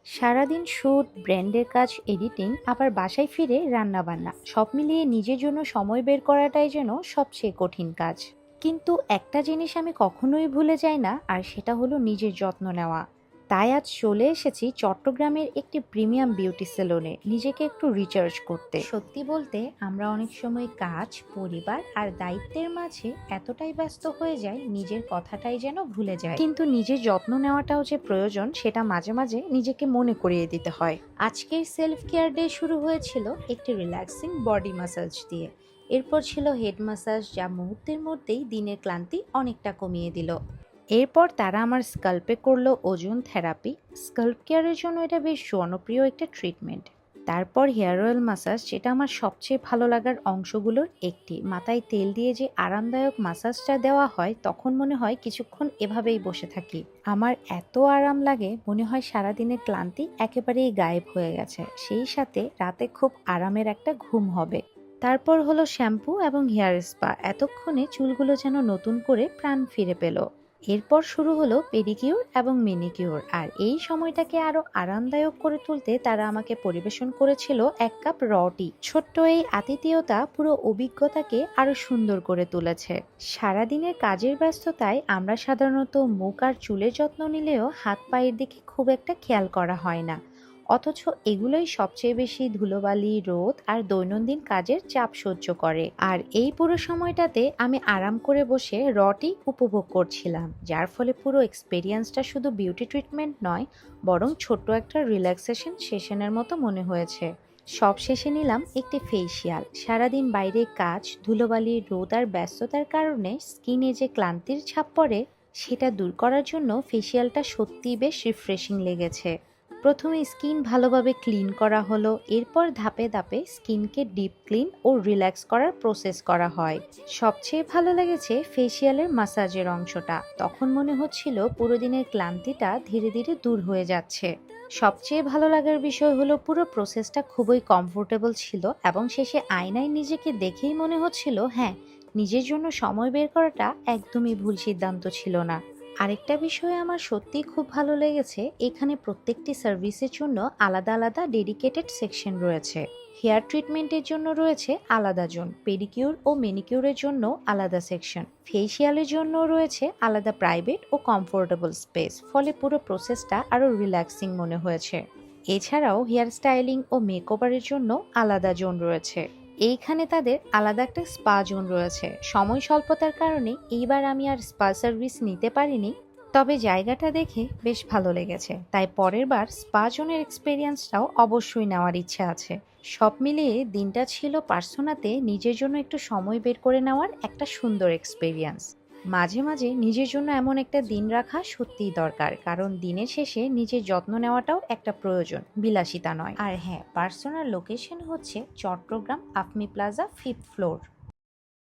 সারাদিন শুট, ব্র্যান্ডের কাজ, এডিটিং, আবার বাসায় ফিরে রান্নাবান্না সব মিলিয়ে নিজের জন্য সময় বের করাটাই যেন সবচেয়ে কঠিন কাজ। কিন্তু একটা জিনিস আমি কখনোই ভুলে যাই না, আর সেটা হলো নিজের যত্ন নেওয়া। তাই আজ চলে এসেছি চট্টগ্রামের একটি প্রিমিয়াম বিউটি সেলুনে নিজেকে একটু রিচার্জ করতে। সত্যি বলতে আমরা অনেক সময় কাজ, পরিবার আর দায়িত্বের মাঝে এতটাই ব্যস্ত হয়ে যাই নিজের কথাটাই যেন ভুলে যায়। কিন্তু নিজের যত্ন নেওয়াটাও যে প্রয়োজন সেটা মাঝে মাঝে নিজেকে মনে করিয়ে দিতে হয়। আজকের সেলফ কেয়ার ডে শুরু হয়েছিল একটি রিল্যাক্সিং বডি ম্যাসাজ দিয়ে। এরপর ছিল হেড ম্যাসাজ, যা মুহূর্তের মধ্যেই দিনের ক্লান্তি অনেকটা কমিয়ে দিল। এরপর তারা আমার স্কাল্পে করলো ওজন থেরাপি। স্কাল্প কেয়ারের জন্য এটা বেশ জনপ্রিয় একটা ট্রিটমেন্ট। তারপর হেয়ার অয়েল ম্যাসাজ, যেটা আমার সবচেয়ে ভালো লাগার অংশগুলোর একটি। মাথায় তেল দিয়ে যে আরামদায়ক ম্যাসাজটা দেওয়া হয়, তখন মনে হয় কিছুক্ষণ এভাবেই বসে থাকি। আমার এত আরাম লাগে, মনে হয় সারাদিনের ক্লান্তি একেবারেই গায়েব হয়ে গেছে, সেই সাথে রাতে খুব আরামের একটা ঘুম হবে। তারপর হলো শ্যাম্পু এবং হেয়ার স্পা। এতক্ষণে চুলগুলো যেন নতুন করে প্রাণ ফিরে পেল। এরপর শুরু হলো পেডিকিউর এবং মেনিকিউর, আর এই সময়টাকে আরো আরামদায়ক করে তুলতে তারা আমাকে পরিবেশন করেছিল 1 কাপ র টি। ছোট্ট এই আতিথেয়তা পুরো অভিজ্ঞতাকে আরো সুন্দর করে তুলেছে। সারাদিনের কাজের ব্যস্ততায় আমরা সাধারণত মুখ আর চুলের যত্ন নিলেও হাত পায়ের দিকে খুব একটা খেয়াল করা হয় না, অথচ এগুলোই সবচেয়ে বেশি ধুলোবালি, রোদ আর দৈনন্দিন কাজের চাপ সহ্য করে। আর এই পুরো সময়টাতে আমি আরাম করে বসে রটি উপভোগ করছিলাম, যার ফলে পুরো এক্সপেরিয়েন্সটা শুধু বিউটি ট্রিটমেন্ট নয়, বরং ছোট্ট একটা রিল্যাক্সেশন সেশনের মতো মনে হয়েছে। সব শেষে নিলাম একটি ফেসিয়াল। সারাদিন বাইরে কাজ, ধুলোবালি, রোদ আর ব্যস্ততার কারণে স্কিনে যে ক্লান্তির ছাপ পড়ে, সেটা দূর করার জন্য ফেসিয়ালটা সত্যিই বেশ রিফ্রেশিং লেগেছে। প্রথমে স্কিন ভালোভাবে ক্লিন করা হলো, এরপর ধাপে ধাপে স্কিনকে ডিপ ক্লিন ও রিল্যাক্স করার প্রসেস করা হয়। সবচেয়ে ভালো লেগেছে ফেসিয়ালের মাসাজের অংশটা। তখন মনে হচ্ছিল পুরো দিনের ক্লান্তিটা ধীরে ধীরে দূর হয়ে যাচ্ছে। সবচেয়ে ভালো লাগার বিষয় হলো পুরো প্রসেসটা খুবই কমফোর্টেবল ছিল, এবং শেষে আয়নায় নিজেকে দেখেই মনে হচ্ছিল, হ্যাঁ, নিজের জন্য সময় বের করাটা একদমই ভুল সিদ্ধান্ত ছিল না। আরেকটা বিষয় আমার সত্যিই খুব ভালো লেগেছে, এখানে প্রত্যেকটি সার্ভিসের জন্য আলাদা আলাদা ডেডিকেটেড সেকশন রয়েছে। হেয়ার ট্রিটমেন্টের জন্য রয়েছে আলাদা জোন, পেডিকিউর ও মেনিকিউরের জন্য আলাদা সেকশন, ফেসিয়ালের জন্য রয়েছে আলাদা প্রাইভেট ও কমফোর্টেবল স্পেস, ফলে পুরো প্রসেসটা আরও রিল্যাক্সিং মনে হয়েছে। এছাড়াও হেয়ার স্টাইলিং ও মেকওভারের জন্য আলাদা জোন রয়েছে। এইখানে তাদের আলাদা একটা স্পা জোন রয়েছে। সময় স্বল্পতার কারণে এইবার আমি আর স্পা সার্ভিস নিতে পারিনি, তবে জায়গাটা দেখে বেশ ভালো লেগেছে, তাই পরের বার স্পা জোনের এক্সপেরিয়েন্সটাও অবশ্যই নেওয়ার ইচ্ছা আছে। সব মিলিয়ে দিনটা ছিল পার্সোনাতে নিজের জন্য একটু সময় বের করে নেওয়ার একটা সুন্দর এক্সপেরিয়েন্স। মাঝে মাঝে নিজের জন্য এমন একটা দিন রাখা সত্যিই দরকার, কারণ দিনের শেষে নিজের যত্ন নেওয়াটাও একটা প্রয়োজন, বিলাসিতা নয়। আর হ্যাঁ, পার্সোনাল লোকেশন হচ্ছে চট্টগ্রাম আফমি প্লাজা 5th ফ্লোর।